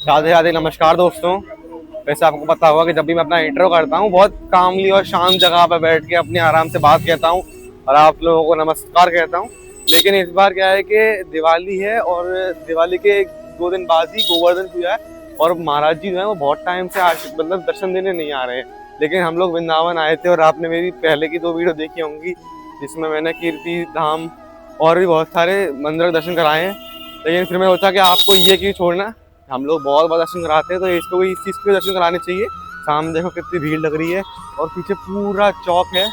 राधे राधे, नमस्कार दोस्तों। वैसे आपको पता होगा कि जब भी मैं अपना इंट्रो करता हूँ बहुत कामली और शांत जगह पर बैठ के अपने आराम से बात कहता हूँ और आप लोगों को नमस्कार कहता हूँ। लेकिन इस बार क्या है कि दिवाली है और दिवाली के 2 दिन बाद ही गोवर्धन पूजा है और महाराज जी जो है वो बहुत टाइम से मतलब दर्शन देने नहीं आ रहे हैं। लेकिन हम लोग वृंदावन आए थे और आपने मेरी पहले की 2 वीडियो देखी होंगी जिसमें मैंने कीर्ति धाम और भी बहुत सारे मंदिर के दर्शन कराए हैं। लेकिन फिर मैं सोचा कि आपको ये क्यों छोड़ना, हम लोग बहुत बार दर्शन कराते हैं तो इसको भी इस चीज़ के दर्शन कराने चाहिए। सामने देखो कितनी भीड़ लग रही है और पीछे पूरा चौक है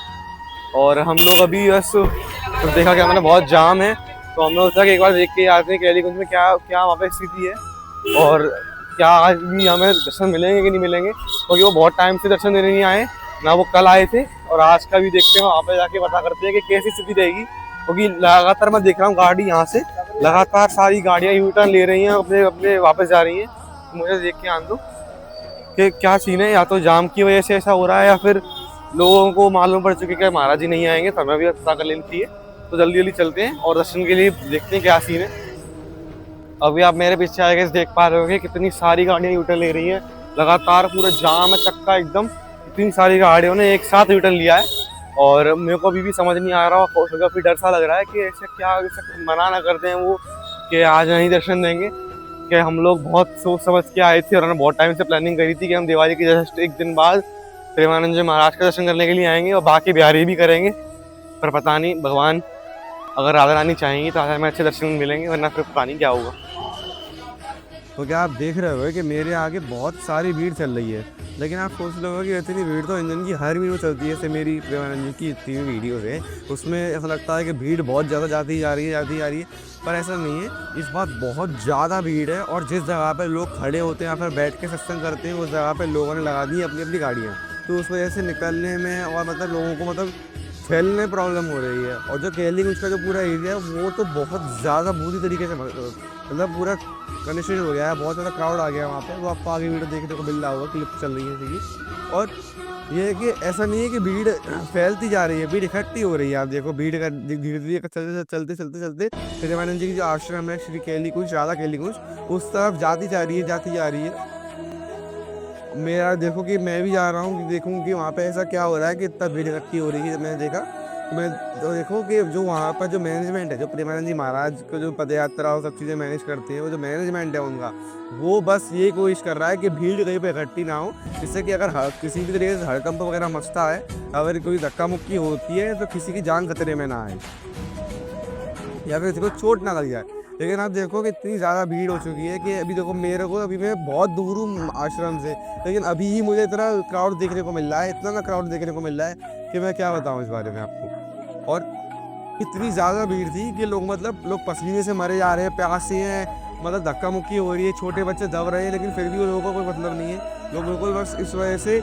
और हम लोग अभी बस तो देखा कि हमारा बहुत जाम है, तो हम लोग सोचा कि एक बार देख के आते हैं कैलीगंज में क्या क्या वहाँ पे स्थिति है और क्या आज भी हमें दर्शन मिलेंगे कि नहीं मिलेंगे, क्योंकि वो बहुत टाइम से दर्शन देने नहीं आए ना, वो कल आए थे। और आज का भी देखते हैं, वहाँ पे जाके पता करते हैं कि कैसी स्थिति रहेगी, क्योंकि लगातार मैं देख रहा हूँ गाड़ी यहाँ से लगातार सारी गाड़ियाँ यू टर्न ले रही हैं, अपने अपने वापस जा रही हैं। तो मुझे देख के आन दो कि क्या सीन है, या तो जाम की वजह से ऐसा हो रहा है या फिर लोगों को मालूम पड़ चुके कि महाराज जी नहीं आएंगे, तो हमें भी पता कर लेनी चाहिए। तो जल्दी जल्दी चलते हैं और दर्शन के लिए देखते हैं क्या सीन है। अभी आप मेरे पीछे आगे देख पा रहे होंगे कितनी सारी गाड़ियाँ यू टर्न ले रही हैं, लगातार पूरा जाम है, चक्का एकदम। इतनी सारी गाड़ियों ने एक साथ यू टर्न लिया है और मेरे को अभी भी समझ नहीं आ रहा, और फिर डर सा लग रहा है कि ऐसे क्या ऐसे मना ना करते हैं वो कि आज नहीं दर्शन देंगे। कि हम लोग बहुत सोच समझ के आए थे और हमने बहुत टाइम से प्लानिंग करी थी कि हम दिवाली के जस्ट एक दिन बाद प्रेमानंद जी महाराज का दर्शन करने के लिए आएंगे और बाकी बिहारी भी करेंगे। पर पता नहीं, भगवान अगर राधा रानी चाहेंगी तो आज हमें अच्छे दर्शन मिलेंगे, वरना फिर पता नहीं क्या होगा। तो क्या आप देख रहे हो कि मेरे आगे बहुत सारी भीड़ चल रही है, लेकिन आप सोच लो कि इतनी भीड़ तो इंजन की हर वीडियो चलती है। जैसे मेरी प्रेमानंद जी की इतनी वीडियोज़ है उसमें ऐसा लगता है कि भीड़ बहुत ज़्यादा जाती जा रही है, पर ऐसा नहीं है। इस बार बहुत ज़्यादा भीड़ है और जिस जगह पर लोग खड़े होते हैं या फिर बैठ के सत्संग करते हैं उस जगह पर लोगों ने लगा दी है अपनी अपनी गाड़ियाँ। तो उस वजह से निकलने में और मतलब लोगों को मतलब फैलने में प्रॉब्लम हो रही है। और जो केलिंग उसका जो पूरा एरिया है वो तो बहुत ज़्यादा बुरी तरीके से मतलब पूरा कंडीशन हो गया है, बहुत ज़्यादा क्राउड आ गया है वहाँ पे। वो आपको आगे वीडियो देखने को मिल रहा होगा, क्लिप चल रही है इसकी। और ये है कि ऐसा नहीं है कि भीड़ फैलती जा रही है, भीड़ इकट्ठी हो रही है। आप देखो भीड़ का धीरे धीरे चलते चलते चलते प्रेमानंद जी की जो आश्रम है श्री केली कुंज, राधा केली कुंज, उस तरफ जाती जा रही है। मेरा देखो कि मैं भी जा रहा हूँ कि देखूँ कि वहाँ पे ऐसा क्या हो रहा है कि इतना भीड़ इकट्ठी हो रही है। मैंने देखा तो मैं तो देखो कि जो वहाँ पर जो मैनेजमेंट है, जो प्रेमानंद जी महाराज को जो पद यात्रा और सब चीज़ें मैनेज करते हैं, वो जो मैनेजमेंट है उनका, वो बस ये कोशिश कर रहा है कि भीड़ कहीं पे इकट्ठी ना हो, जिससे कि अगर किसी भी तरीके से हड़कंप वगैरह मचता है, अगर कोई धक्का मुक्की होती है तो किसी की जान खतरे में ना आए या फिर किसी को चोट ना लग जाए। लेकिन आप देखो कि इतनी ज़्यादा भीड़ हो चुकी है कि अभी देखो मेरे को, अभी मैं बहुत दूर हूँ आश्रम से, लेकिन अभी ही मुझे इतना क्राउड देखने को मिल रहा है, इतना ना क्राउड देखने को मिल रहा है कि मैं क्या बताऊँ इस बारे में आपको। और इतनी ज़्यादा भीड़ थी कि लोग पसीने से मरे जा रहे हैं, प्यास से हैं, मतलब धक्का मुक्की हो रही है, छोटे बच्चे दब रहे हैं, लेकिन फिर भी लोगों को कोई मतलब नहीं है। लोग बिल्कुल बस इस वजह से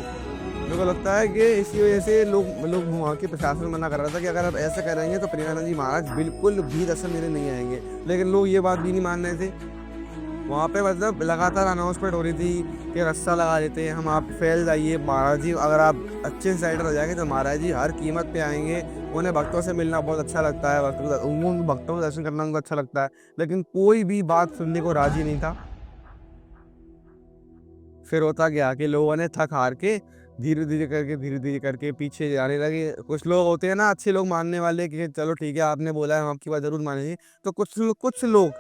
मेरे को लगता है कि इसी वजह से लोग वहाँ के प्रशासन मना कर रहा था कि अगर आप ऐसा करेंगे तो प्रेमानंद जी महाराज बिल्कुल भी दर्शन देने नहीं आएंगे। लेकिन लोग ये बात भी नहीं मान रहे थे। वहाँ पे मतलब लगातार अनाउंसमेंट हो रही थी कि रास्ता लगा देते हैं हम, आप फैल जाइए, महाराज जी अगर आप अच्छे से साइड हो जाएंगे तो महाराज जी हर कीमत पे आएंगे। उन्हें भक्तों से मिलना बहुत अच्छा लगता है, भक्तों को दर्शन करना उनको अच्छा लगता है, लेकिन कोई भी बात सुनने को राजी नहीं था। फिर होता गया कि लोगों ने थक हार के धीरे धीरे करके पीछे जाने लगे। कुछ लोग होते हैं ना अच्छे लोग मानने वाले कि चलो ठीक है आपने बोला है हम आपकी बात जरूर मानेंगे, तो कुछ लोग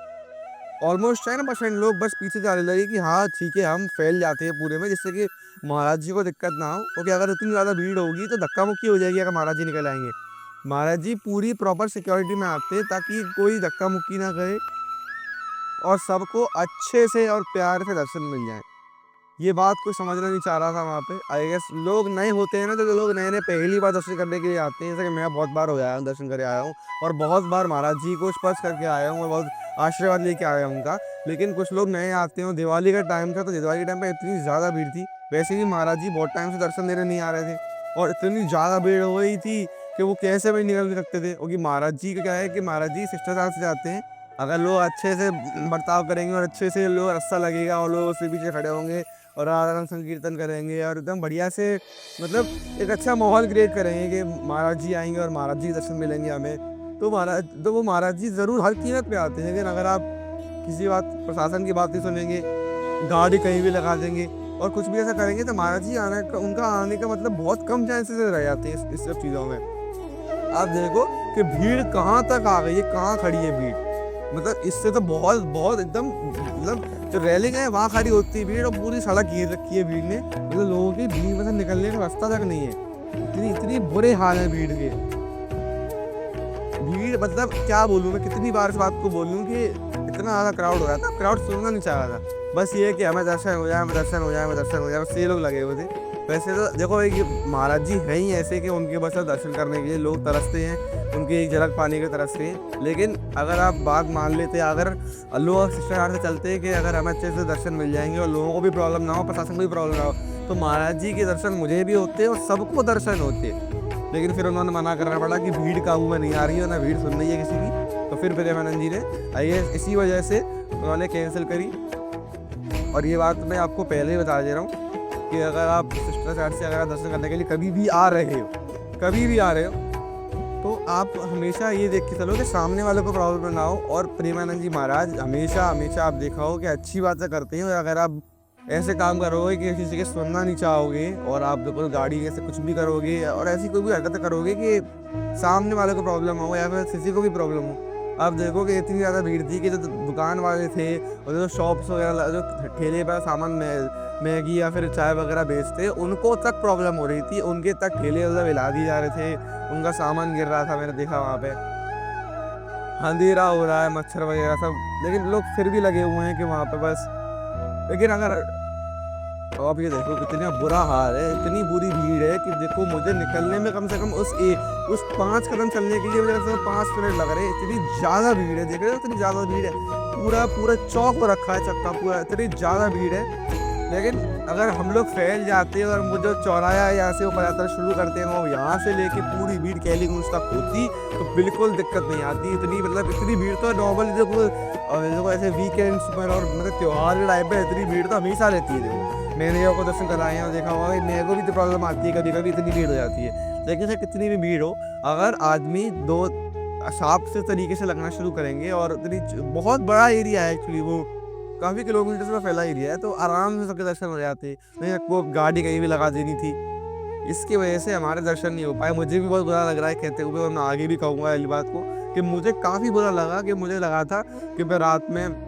ऑलमोस्ट 10% लोग बस पीछे जाने लगे कि हाँ ठीक है हम फैल जाते हैं पूरे में, जिससे कि महाराज जी को दिक्कत ना हो। क्योंकि अगर इतनी ज़्यादा भीड़ होगी तो धक्का मुक्की हो जाएगी अगर महाराज जी निकल आएंगे। महाराज जी पूरी प्रॉपर सिक्योरिटी में आते हैं ताकि कोई धक्का मुक्की ना करे और सबको अच्छे से और प्यार से दर्शन मिल जाए। ये बात कोई समझना नहीं चाह रहा था वहाँ पे। आई गेस लोग नए होते हैं ना, तो जो लोग नए नए पहली बार दर्शन करने के लिए आते हैं, जैसे कि मैं बहुत बार हो आया हूँ, दर्शन करके आया हूँ और बहुत बार महाराज जी को स्पर्श करके आया हूँ और बहुत आशीर्वाद लेके आया हूँ उनका। लेकिन कुछ लोग नए आते हैं, दिवाली का टाइम था तो दिवाली के टाइम पे इतनी ज़्यादा भीड़ थी। वैसे भी महाराज जी बहुत टाइम से दर्शन देने नहीं आ रहे थे और इतनी ज़्यादा भीड़ हो गई थी कि वो कैसे भी निकल नहीं सकते थे। क्योंकि महाराज जी का क्या है कि महाराज जी शिष्टाचार से जाते हैं। अगर लोग अच्छे से बर्ताव करेंगे और अच्छे से लोग रास्ता लगेगा और लोग उसके पीछे खड़े होंगे और आराम संकीर्तन करेंगे और एकदम बढ़िया से मतलब एक अच्छा माहौल क्रिएट करेंगे कि महाराज जी आएंगे और महाराज जी के दर्शन मिलेंगे हमें, तो वो महाराज जी ज़रूर हर कीमत पे आते हैं। लेकिन अगर आप किसी बात प्रशासन की बात नहीं सुनेंगे, गाड़ी कहीं भी लगा देंगे और कुछ भी ऐसा करेंगे तो महाराज जी उनका आने का मतलब बहुत कम चांसेस रह जाते हैं इस सब चीज़ों में। आप देखो कि भीड़ कहाँ तक आ गई है, कहाँ खड़ी है भीड़, मतलब इससे तो बहुत बहुत एकदम मतलब जो रैलिंग है वहाँ खड़ी होती है भीड़ और पूरी सड़क घेर रखी है भीड़ ने, मतलब लोगों की भीड़ में से निकलने का रास्ता तक नहीं है। इतनी इतनी बुरे हाल है भीड़ के। भीड़ मतलब क्या बोलूँ मैं, कितनी बार इस बात को बोलूँ कि इतना ज़्यादा क्राउड हो रहा था, क्राउड सुनना नहीं चाह रहा था, बस ये कि हमें दर्शन हो जाए, हमें दर्शन हो जाए, हमें दर्शन हो जाए, बस ये लोग लगे हुए थे। वैसे तो देखो एक महाराज जी हैं ही ऐसे कि उनके बस दर्शन करने के लिए लोग तरसते हैं, उनकी एक झलक पाने के तरसते हैं। लेकिन अगर आप बात मान लेते, अगर लोग शिष्टाचार से चलते हैं कि अगर हमें अच्छे से दर्शन मिल जाएंगे और लोगों को भी प्रॉब्लम ना हो, प्रशासन को भी प्रॉब्लम ना हो, तो महाराज जी के दर्शन मुझे भी होते और सबको दर्शन होते। लेकिन फिर उन्होंने मना करना पड़ा कि भीड़ काबू में नहीं आ रही है, ना भीड़ सुन रही है किसी की, तो फिर प्रेमानंद जी ने आइए इसी वजह से उन्होंने कैंसिल करी। और ये बात मैं आपको पहले ही बता दे रहा हूँ कि अगर आप शिष्टाचार से अगर आप दर्शन करने के लिए कभी भी आ रहे हो तो आप हमेशा ये देख के चलो कि सामने वाले को प्रॉब्लम ना हो। और प्रेमानंद जी महाराज हमेशा आप देखा हो कि अच्छी बातें करते हैं, और अगर आप ऐसे काम करोगे कि किसी के सुनना नहीं चाहोगे और आप बिल्कुल गाड़ी ऐसे कुछ भी करोगे और ऐसी कोई भी हरकत करोगे कि सामने वाले को प्रॉब्लम हो या फिर किसी को भी प्रॉब्लम हो, आप देखो कि इतनी ज़्यादा भीड़ थी कि जो दुकान वाले थे और जो शॉप्स वगैरह जो ठेले पर सामान मैगी या फिर चाय वगैरह बेचते, उनको तक प्रॉब्लम हो रही थी, उनके तक ठेले मतलब हिला दिए जा रहे थे, उनका सामान गिर रहा था, मैंने देखा वहाँ पे अंधेरा हो रहा है, मच्छर वगैरह सब, लेकिन लोग फिर भी लगे हुए हैं कि वहाँ पे बस। लेकिन अगर आप ये देखो कितना बुरा हाल है, इतनी बुरी भीड़ है कि देखो मुझे निकलने में कम से कम उस 5 कदम चलने के लिए मुझे कम से कम 5 मिनट लग रहे हैं, इतनी ज़्यादा भीड़ है। देख रहे हो इतनी ज़्यादा भीड़ है, पूरा चौक रखा है चक्का पूरा, इतनी ज़्यादा भीड़ है। लेकिन अगर हम लोग फैल जाते हैं और वो जो चौराहा यहाँ से ऊपर यात्रा शुरू करते हैं वो यहाँ से लेके पूरी भीड़ कैलीगंज तक होती तो बिल्कुल दिक्कत नहीं आती। इतनी भीड़ तो नॉर्मल देखो ऐसे वीकेंड्स पर और मतलब त्यौहार के टाइम पे इतनी भीड़ तो हमेशा रहती है। देखो मैंने को दर्शन कराए हैं और देखा होगा कि मेरे को भी तो प्रॉब्लम आती है, कभी कभी इतनी भीड़ हो जाती है। लेकिन सर कितनी भी भीड़ हो, अगर आदमी दो साफ से तरीके से लगना शुरू करेंगे और इतनी बहुत बड़ा एरिया है, एक्चुअली वो काफ़ी किलोमीटर में फैला एरिया है, तो आराम से सबके दर्शन हो जाते। नहीं आपको गाड़ी कहीं भी लगा देनी थी, इसकी वजह से हमारे दर्शन नहीं हो पाए। मुझे भी बहुत बुरा लग रहा है कहते हुए, और मैं आगे भी कहूँगा इस बात को कि मुझे काफ़ी बुरा लगा कि मुझे लगा था कि मैं रात में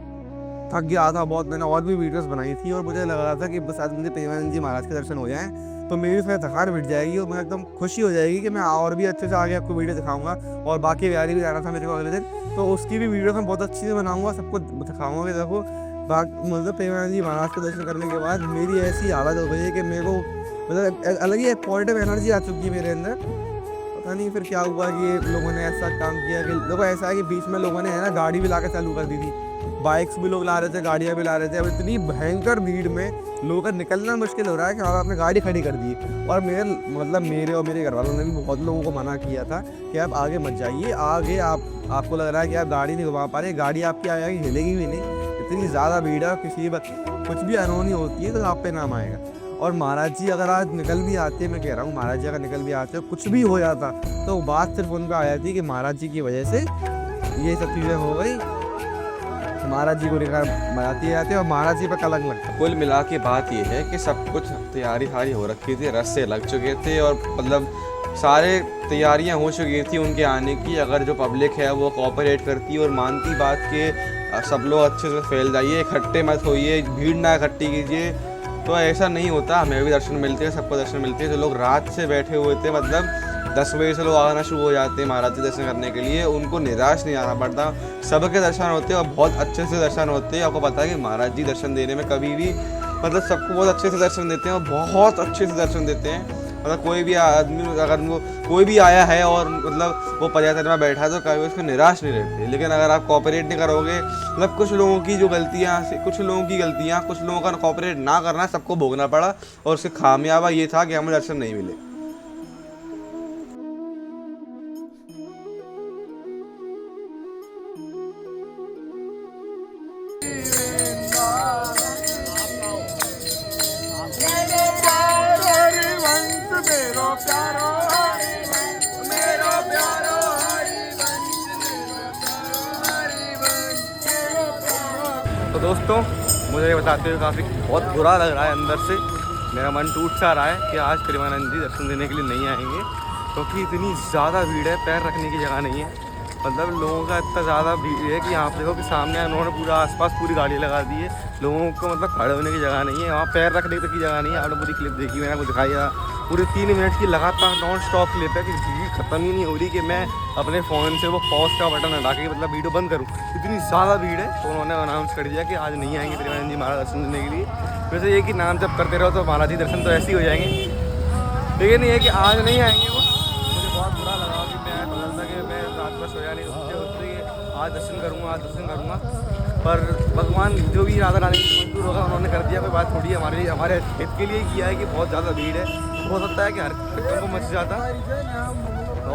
थक गया था बहुत, मैंने और भी वीडियोस बनाई थी और मुझे लग रहा था कि बस आज मुझे प्रेमानंद जी महाराज के दर्शन हो जाएं तो मेरी फिर थकान मिट जाएगी और मैं एकदम खुशी हो जाएगी कि मैं और भी अच्छे से आगे आपको वीडियो दिखाऊंगा। और बाकी बिहारी भी जाना था मेरे को अगले दिन, तो उसकी भी वीडियो मैं बहुत अच्छी से बनाऊँगा, सबको दिखाऊँगा कि देखो मतलब प्रेमानंद जी महाराज के दर्शन करने के बाद मेरी ऐसी हालत हो गई है कि मेरे को मतलब अलग ही एक पॉजिटिव एनर्जी आ चुकी है मेरे अंदर। पता नहीं फिर क्या हुआ कि लोगों ने ऐसा काम किया कि देखो ऐसा है कि बीच में लोगों ने है ना गाड़ी भी ला के चालू कर दी थी, बाइक्स भी लोग ला रहे थे, गाड़ियाँ भी ला रहे थे। अब इतनी भयंकर भीड़ में लोगों का निकलना मुश्किल हो रहा है कि आपने गाड़ी खड़ी कर दी। और मेरे और मेरे घर वालों ने भी बहुत लोगों को मना किया था कि आप आगे मत जाइए, आगे आपको लग रहा है कि आप गाड़ी नहीं घुमा पा रहे, गाड़ी आपकी आगे हिलेगी भी नहीं, इतनी ज़्यादा भीड़ है। किसी कुछ भी अनहोनी होती है तो आप पे नाम आएगा। और महाराज जी अगर आज निकल भी आते, मैं कह रहा हूँ महाराज जी अगर निकल भी आते कुछ भी हो जाता तो बात सिर्फ उन पर आ जाती कि महाराज जी की वजह से ये सब चीज़ें हो गई, महाराज जी को मनाती जाती है और महाराज जी पर कलंक लगता है। कुल मिला के बात ये है कि सब कुछ तैयारी सारी हो रखी थी, रस्से लग चुके थे और मतलब सारे तैयारियां हो चुकी थी उनके आने की। अगर जो पब्लिक है वो कोऑपरेट करती और मानती बात के सब लोग अच्छे से फैल जाइए, इकट्ठे मत होइए, भीड़ ना इकट्ठी कीजिए, तो ऐसा नहीं होता। हमें भी दर्शन मिलते हैं, सबको दर्शन मिलते हैं। जो लोग रात से बैठे हुए थे, मतलब 10 बजे से लोग आना शुरू हो जाते हैं महाराज जी दर्शन करने के लिए, उनको निराश नहीं आना पड़ता, सबके दर्शन होते हैं और बहुत अच्छे से दर्शन होते हैं। आपको पता है कि महाराज जी दर्शन देने में कभी भी मतलब सबको बहुत अच्छे से दर्शन देते हैं और बहुत अच्छे से दर्शन देते हैं। मतलब कोई भी आदमी अगर वो कोई भी आया है और मतलब वो पदयात्रा में बैठा है तो कभी उसको निराश नहीं रहते। लेकिन अगर आप कोऑपरेट नहीं करोगे, मतलब कुछ लोगों की जो गलतियाँ, कुछ लोगों का कोऑपरेट ना करना सबको भोगना पड़ा और उसके खामियाबा ये था कि हमें दर्शन नहीं मिले। तो दोस्तों मुझे बताते हुए काफ़ी बहुत बुरा लग रहा है अंदर से। मेरा मन टूट सा रहा है कि आज प्रेमानंद जी दर्शन देने के लिए नहीं आएंगे, क्योंकि इतनी ज़्यादा भीड़ है, पैर रखने की जगह नहीं है। मतलब लोगों का इतना ज़्यादा भीड़ है कि यहाँ पे देखो कि सामने उन्होंने पूरा आसपास पूरी गाड़ी लगा दी है। लोगों को मतलब खड़े होने की जगह नहीं है, वहाँ पैर रखने तक की जगह नहीं है। आपने पूरी क्लिप देखी, मैंने आपको दिखाई है, पूरे 3 मिनट की लगातार नॉन स्टॉप क्लिप है कि भीड़ ख़त्म ही नहीं हो रही कि मैं अपने फ़ोन से वो पॉज का बटन हटा के मतलब वीडियो बंद करूँ। इतनी ज़्यादा भीड़ है, तो उन्होंने अनाउंस कर दिया कि आज नहीं आएंगे प्रेमानंद जी महाराज दर्शन देने के लिए। वैसे ये कि नाम जब करते रहो तो महाराज जी दर्शन तो ऐसे ही हो जाएंगे, लेकिन ये कि आज नहीं आएंगे वो। मुझे बहुत बुरा लगा कि मैं बोलता कि मैं रात भर सोया नहीं, उससे आज दर्शन करूँगा, आज दर्शन करूँगा, पर भगवान जो भी राधा रानी की मंजूर होगा उन्होंने कर दिया। कोई बात थोड़ी है, हमारे हित के लिए किया है कि बहुत ज़्यादा भीड़ है। हो सकता है कि हर को मच जाता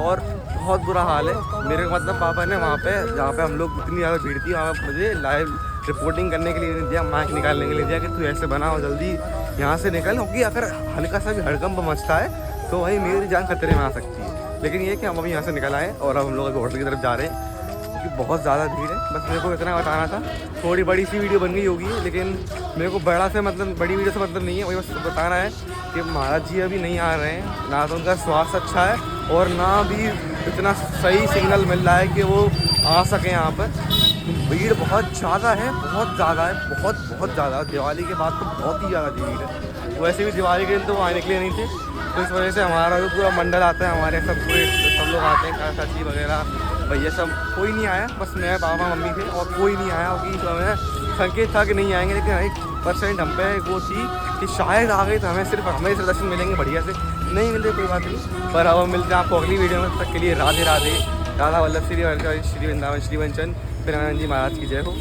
और बहुत बुरा हाल है। मेरे मतलब पापा ने वहाँ पे जहाँ पे हम लोग इतनी ज़्यादा भीड़ थी वहाँ पे मुझे लाइव रिपोर्टिंग करने के लिए नहीं दिया, माइक निकालने के लिए दिया कि तू ऐसे बना और जल्दी यहाँ से निकल, क्योंकि अगर हल्का सा भी हड़कंप मचता है तो वही मेरी जान खतरे में आ सकती है। लेकिन ये कि हम अभी यहाँ से निकल आए और अब हम लोग अभी होटल की तरफ जा रहे हैं, क्योंकि बहुत ज़्यादा भीड़ है। बस मेरे को इतना बताना था, थोड़ी बड़ी सी वीडियो बन गई होगी, लेकिन मेरे को बड़ा से मतलब बड़ी वीडियो से मतलब नहीं है। वही बस बताना है कि महाराज जी अभी नहीं आ रहे हैं, ना तो उनका स्वास्थ्य अच्छा है और ना भी इतना सही सिग्नल मिल रहा है कि वो आ सकें यहाँ पर। भीड़ बहुत ज़्यादा है, बहुत ज़्यादा है, बहुत ज़्यादा। दिवाली के बाद तो बहुत ही ज़्यादा भीड़ है। वैसे भी दिवाली के दिन तो वो आने के लिए नहीं थे, तो इस वजह से हमारा जो पूरा मंडल आता है, हमारे सब लोग आते हैं, चाची वगैरह भैया सब, कोई नहीं आया। बस मैं पापा मम्मी थे और कोई नहीं आया, क्योंकि तो हमें संकेत था कि नहीं आएंगे, लेकिन 1% हम पे वो थी कि शायद आ गई तो हमें सिर्फ दर्शन मिलेंगे बढ़िया से। नहीं मिलते कोई बात नहीं, पर अब हम मिलते हैं आपको अगली वीडियो में। तब तक के लिए राधे राधे, राधा वल्लभ श्री वृंदावन श्री वृंदावन श्री वंचन प्रेमानंद जी महाराज की जय हो।